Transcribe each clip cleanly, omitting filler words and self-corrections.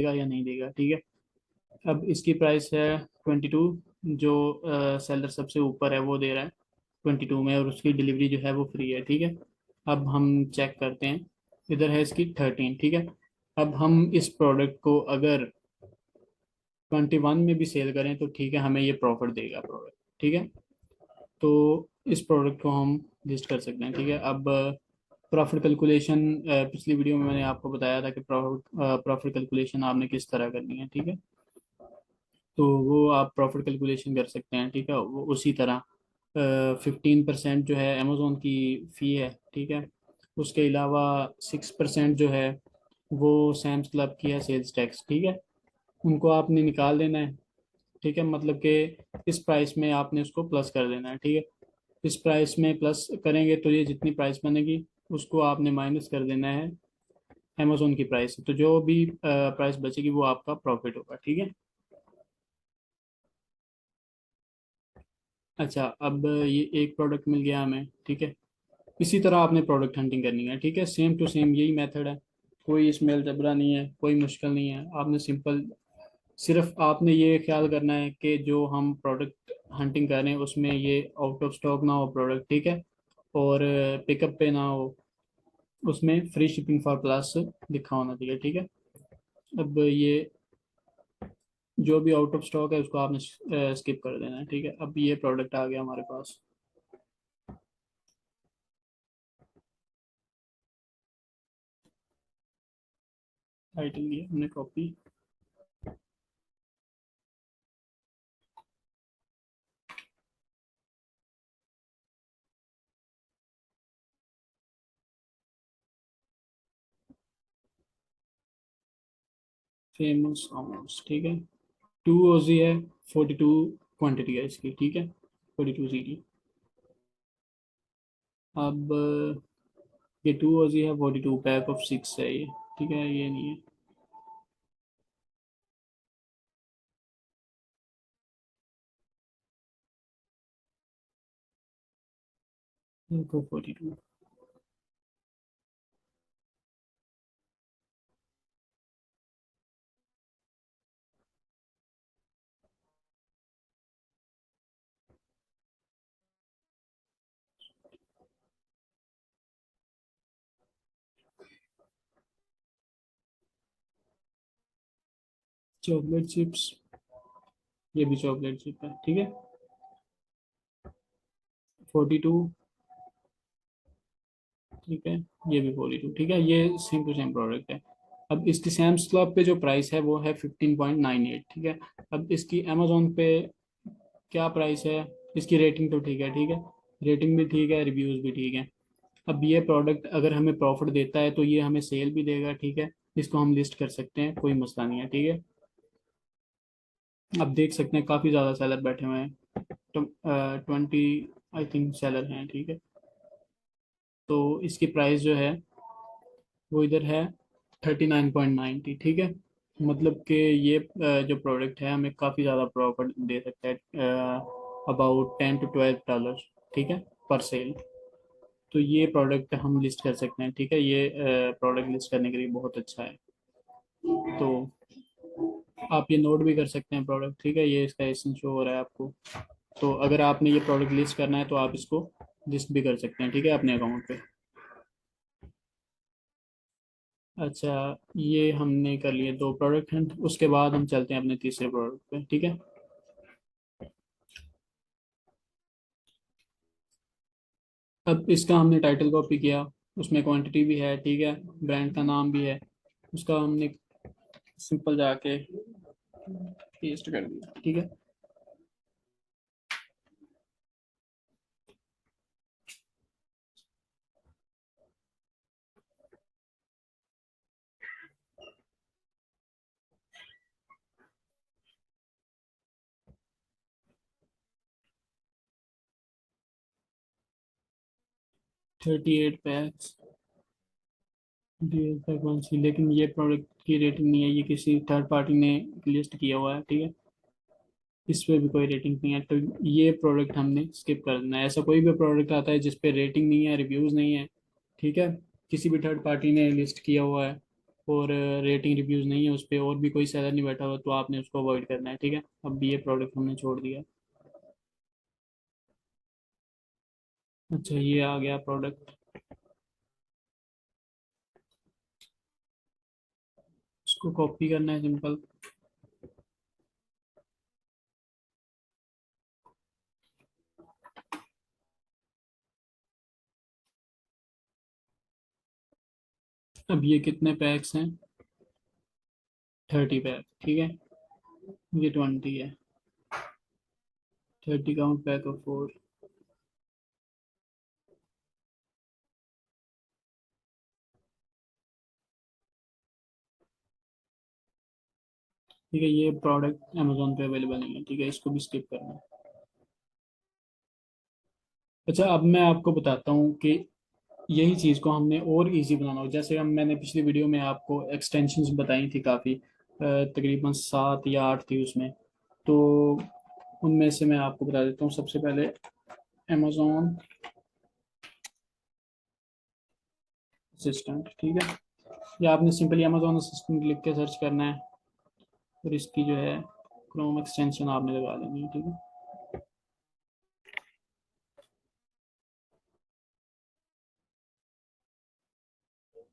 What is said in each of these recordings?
देगा या नहीं देगा, ठीक है। अब इसकी प्राइस है 22। जो सेलर सबसे ऊपर है वो दे रहा है 22 में, और उसकी डिलीवरी जो है वो फ्री है, ठीक है। अब हम चेक करते हैं, इधर है इसकी 13, ठीक है। अब हम इस प्रोडक्ट को अगर 21 में भी सेल करें तो ठीक है, हमें ये प्रॉफिट देगा प्रोडक्ट, ठीक है। तो इस प्रोडक्ट को हम लिस्ट कर सकते हैं, ठीक है। अब प्रॉफिट कैलकुलेशन, पिछली वीडियो में मैंने आपको बताया था कि प्रॉफिट कैलकुलेशन आपने किस तरह करनी है, ठीक है। तो वो आप प्रॉफिट कैलकुलेशन कर सकते हैं, ठीक है। वो उसी तरह 15% जो है अमेज़ोन की फ़ी है, ठीक है। उसके अलावा 6% जो है वो सैम्स क्लब की है सेल्स टैक्स, ठीक है। उनको आपने निकाल देना है, ठीक है। मतलब कि इस प्राइस में आपने उसको प्लस कर देना है, ठीक है। इस प्राइस में प्लस करेंगे तो ये जितनी प्राइस बनेगी उसको आपने माइनस कर देना है अमेज़ोन की प्राइस से, तो जो भी प्राइस बचेगी वो आपका प्रॉफिट होगा, ठीक है। अच्छा, अब ये एक प्रोडक्ट मिल गया हमें, ठीक है। इसी तरह आपने प्रोडक्ट हंटिंग करनी है, ठीक है। सेम टू सेम यही मेथड है, कोई इसमें अलजबरा नहीं है, कोई मुश्किल नहीं है। आपने सिंपल, सिर्फ आपने ये ख्याल करना है कि जो हम प्रोडक्ट हंटिंग कर रहे हैं उसमें ये आउट ऑफ स्टॉक ना हो प्रोडक्ट, ठीक है। और पिकअप पे ना हो, उसमें फ्री शिपिंग फॉर प्लस लिखा होना चाहिए, ठीक है। अब ये जो भी आउट ऑफ स्टॉक है उसको आपने स्किप कर देना है, ठीक है। अब ये प्रोडक्ट आ गया हमारे पास। टाइटल लिया हमने कॉपी। फेमस अमाउंट्स, ठीक है। 2 ओजी है, 42 क्वांटिटी है इसकी, ठीक है। 42 सीडी। अब ये 2 ओजी है, 42 पैक ऑफ 6 है ये, ठीक है। ये नहीं है, इनको 42। चॉकलेट चिप्स, ये भी चॉकलेट चिप है, ठीक है। 42, ठीक है। ये भी 42, ठीक है। ये सेम टू सेम प्रोडक्ट है। अब इसकी सैम्स क्लब पे जो प्राइस है वो है 15.98, ठीक है। अब इसकी अमेजोन पे क्या प्राइस है, इसकी रेटिंग तो ठीक है, ठीक है। रेटिंग भी ठीक है, रिव्यूज़ भी ठीक है। अब ये प्रोडक्ट अगर हमें प्रॉफिट देता है तो ये हमें सेल भी देगा, ठीक है। इसको हम लिस्ट कर सकते हैं, कोई मसला नहीं है, ठीक है। अब देख सकते हैं काफ़ी ज़्यादा सेलर बैठे हुए हैं, तो 20 आई थिंक सेलर हैं, ठीक है। तो इसकी प्राइस जो है वो इधर है 39.90, ठीक है। मतलब कि ये जो प्रोडक्ट है हमें काफ़ी ज़्यादा प्रॉफिट दे सकता है, अबाउट $10 to $12, ठीक है, पर सेल। तो ये प्रोडक्ट हम लिस्ट कर सकते हैं, ठीक है। ये प्रोडक्ट लिस्ट करने के लिए बहुत अच्छा है। तो आप ये नोट भी कर सकते हैं प्रोडक्ट, ठीक है। ये इसका एसेंस शो हो रहा है आपको। तो अगर आपने ये प्रोडक्ट लिस्ट करना है तो आप इसको लिस्ट भी कर सकते हैं, ठीक है, अपने अकाउंट पे। अच्छा, ये हमने कर लिए दो प्रोडक्ट हैं, उसके बाद हम चलते हैं अपने तीसरे प्रोडक्ट पे, ठीक है। अब इसका हमने टाइटल कॉपी किया, उसमें क्वांटिटी भी है, ठीक है। ब्रांड का नाम भी है, उसका हमने सिंपल जाके पेस्ट कर दिया, ठीक है। 38 पैक्स, लेकिन ये प्रोडक्ट की रेटिंग नहीं है, ये किसी थर्ड पार्टी ने लिस्ट किया हुआ है, ठीक है। इस पे भी कोई रेटिंग नहीं है, तो ये प्रोडक्ट हमने स्किप कर देना है। ऐसा कोई भी प्रोडक्ट आता है जिस पे रेटिंग नहीं है, रिव्यूज़ नहीं है, ठीक है, किसी भी थर्ड पार्टी ने लिस्ट किया हुआ है, और रेटिंग रिव्यूज़ नहीं है उस पर, और भी कोई सेलर नहीं बैठा हुआ, तो आपने उसको अवॉइड करना है, ठीक है। अब ये प्रोडक्ट हमने छोड़ दिया। अच्छा, ये आ गया प्रोडक्ट। इसको कॉपी करना है सिंपल। अब ये कितने पैक्स हैं? 30 पैक, ठीक है। ये 20 है। 30 काउंट पैक ऑफ 4। ठीक है, ये प्रोडक्ट अमेजोन पे अवेलेबल नहीं है, ठीक है, इसको भी स्किप करना है। अच्छा, अब मैं आपको बताता हूँ कि यही चीज़ को हमने और इजी बनाना हो। जैसे हम, मैंने पिछली वीडियो में आपको एक्सटेंशंस बताई थी काफ़ी, तकरीबन 7 या 8 थी उसमें। तो उनमें से मैं आपको बता देता हूँ। सबसे पहले अमेजोन असिस्टेंट, ठीक है। या आपने सिंपली अमेजोन असिस्टेंट लिख के सर्च करना है, और इसकी जो है क्रोम एक्सटेंशन आपने लगा लेनी है, ठीक है।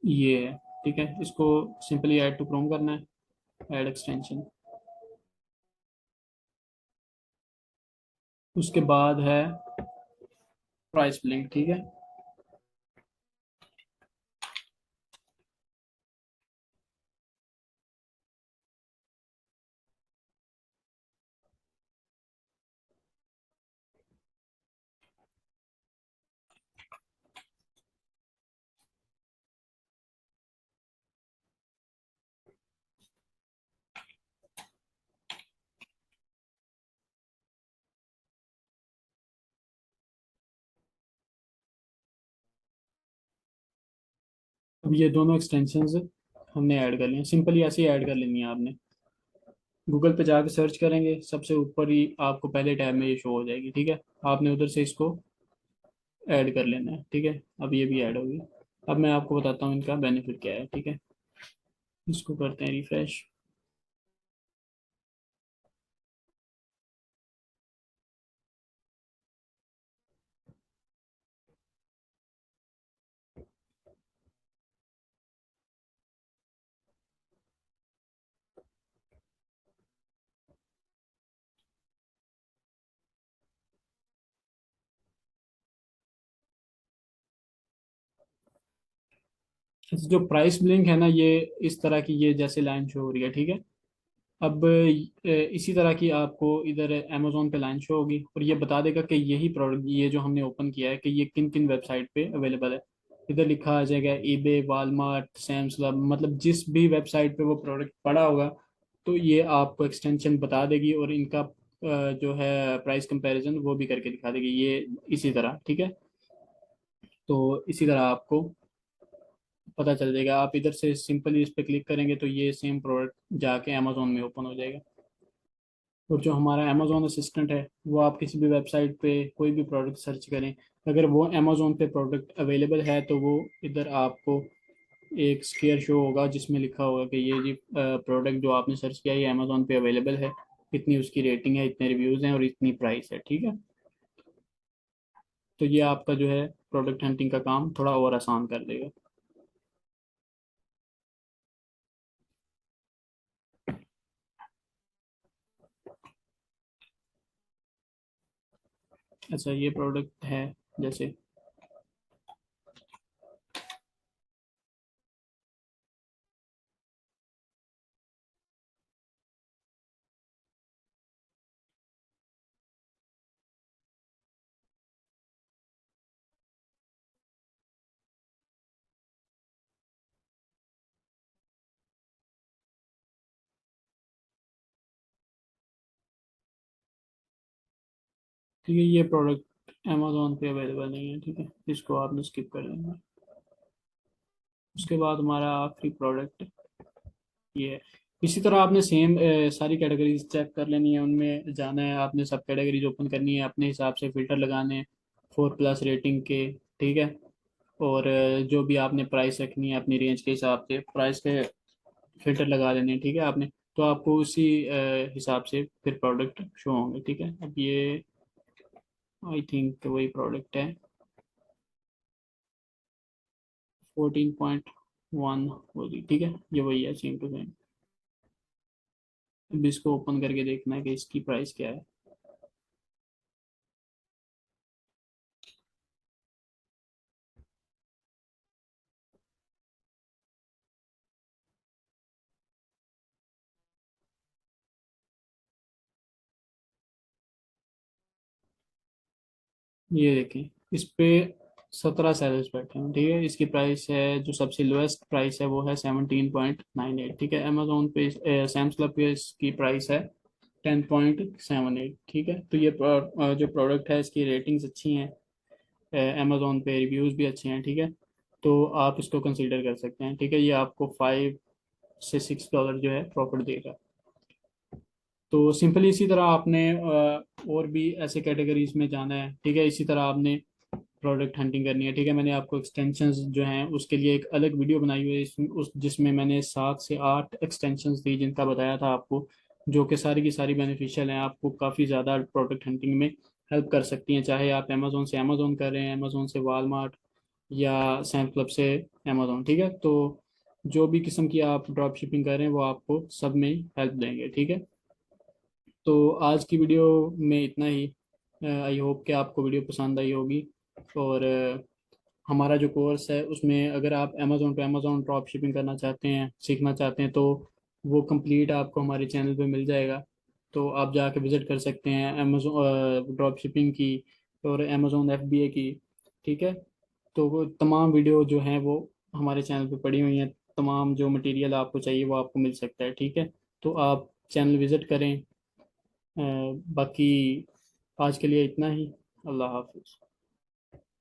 ये है, ठीक है। इसको सिंपली ऐड टू क्रोम करना है, ऐड एक्सटेंशन। उसके बाद है प्राइस लिंक, ठीक है। अब ये दोनों एक्सटेंशंस हमने ऐड कर लिए, सिंपली ऐसे ही ऐड कर लेनी है आपने। गूगल पे जाके सर्च करेंगे, सबसे ऊपर ही आपको पहले टैब में ये शो हो जाएगी, ठीक है। आपने उधर से इसको ऐड कर लेना है, ठीक है। अब ये भी ऐड होगी। अब मैं आपको बताता हूँ इनका बेनिफिट क्या है, ठीक है। इसको करते हैं रिफ्रेश। जो प्राइस लिंक है ना, ये इस तरह की, ये जैसे लाइन शो हो रही है, ठीक है। अब इसी तरह की आपको इधर अमेजोन पे लाइन शो होगी, और ये बता देगा कि यही प्रोडक्ट, ये जो हमने ओपन किया है, कि ये किन किन वेबसाइट पे अवेलेबल है। इधर लिखा आ जाएगा ईबे, वालमार्ट, सैम्स क्लब, मतलब जिस भी वेबसाइट पे वो प्रोडक्ट पड़ा होगा, तो ये आपको एक्सटेंशन बता देगी, और इनका जो है प्राइस कंपैरिजन वो भी करके दिखा देगी, ये इसी तरह, ठीक है। तो इसी तरह आपको पता चल जाएगा। आप इधर से सिंपली इस पे क्लिक करेंगे तो ये सेम प्रोडक्ट जाके अमेजोन में ओपन हो जाएगा। और जो हमारा अमेजोन असिस्टेंट है, वो आप किसी भी वेबसाइट पे कोई भी प्रोडक्ट सर्च करें, अगर वो अमेजोन पे प्रोडक्ट अवेलेबल है, तो वो इधर आपको एक स्क्वेयर शो होगा जिसमें लिखा होगा कि ये जी प्रोडक्ट जो आपने सर्च किया, ये अमेजोन पे अवेलेबल है, इतनी उसकी रेटिंग है, इतने रिव्यूज़ हैं, और इतनी प्राइस है, ठीक है। तो ये आपका जो है प्रोडक्ट हंटिंग का काम थोड़ा और आसान कर देगा। अच्छा, ये प्रोडक्ट है जैसे, ठीक है, ये प्रोडक्ट अमेजोन पे अवेलेबल नहीं है, ठीक है, इसको आपने स्किप कर लेना। उसके बाद हमारा आखिरी प्रोडक्ट ये है। इसी तरह आपने सेम सारी कैटेगरीज चेक कर लेनी है, उनमें जाना है आपने, सब कैटेगरीज ओपन करनी है, अपने हिसाब से फिल्टर लगाने हैं 4+ रेटिंग के, ठीक है। और जो भी आपने प्राइस रखनी है अपनी रेंज के हिसाब से, प्राइस के फिल्टर लगा देने हैं, ठीक है आपने। तो आपको उसी हिसाब से फिर प्रोडक्ट शो होंगे, ठीक है। अब ये आई थिंक वही प्रोडक्ट है, 14.1 होगी, ठीक है, ये वही है, सेम टू सेम। अब इसको ओपन करके देखना है कि इसकी प्राइस क्या है। ये देखें, इस पे 17 सेलर्स बैठे हैं, ठीक है। इसकी प्राइस है, जो सबसे लोएस्ट प्राइस है वो है 17.98, ठीक है। अमेजोन पे, सैम्स क्लब पे इसकी प्राइस है 10.78, ठीक है। तो ये जो प्रोडक्ट है इसकी रेटिंग्स अच्छी हैं, अमेजोन पे रिव्यूज़ भी अच्छे हैं, ठीक है। तो आप इसको कंसीडर कर सकते हैं, ठीक है। ये आपको $5 से $6 जो है प्रॉफिट देगा। तो सिंपली इसी तरह आपने और भी ऐसे कैटेगरीज में जाना है, ठीक है। इसी तरह आपने प्रोडक्ट हंटिंग करनी है, ठीक है। मैंने आपको एक्सटेंशंस जो हैं उसके लिए एक अलग वीडियो बनाई हुई है, जिसमें मैंने 7 से 8 एक्सटेंशंस दी, जिनका बताया था आपको, जो कि सारी की सारी बेनिफिशियल हैं, आपको काफ़ी ज़्यादा प्रोडक्ट हंटिंग में हेल्प कर सकती हैं। चाहे आप अमेजोन से अमेजोन कर रहे हैं, अमेजोन से वालमार्ट, या सैम क्लब से अमेजोन, ठीक है। तो जो भी किस्म की आप ड्रॉप शिपिंग कर रहे हैं वो आपको सब में हेल्प देंगे, ठीक है। तो आज की वीडियो में इतना ही। आई होप कि आपको वीडियो पसंद आई होगी। और हमारा जो कोर्स है उसमें अगर आप अमेज़ोन पे अमेज़ोन ड्रॉप शिपिंग करना चाहते हैं, सीखना चाहते हैं, तो वो कंप्लीट आपको हमारे चैनल पे मिल जाएगा। तो आप जाके विज़िट कर सकते हैं अमेज़ोन ड्रॉप शिपिंग की और अमेज़ोन FBA की, ठीक है। तो वो तमाम वीडियो जो हैं वो हमारे चैनल पे पड़ी हुई हैं। तमाम जो मटेरियल आपको चाहिए वो आपको मिल सकता है, ठीक है। तो आप चैनल विज़िट करें। बाकी आज के लिए इतना ही। अल्लाह हाफिज़।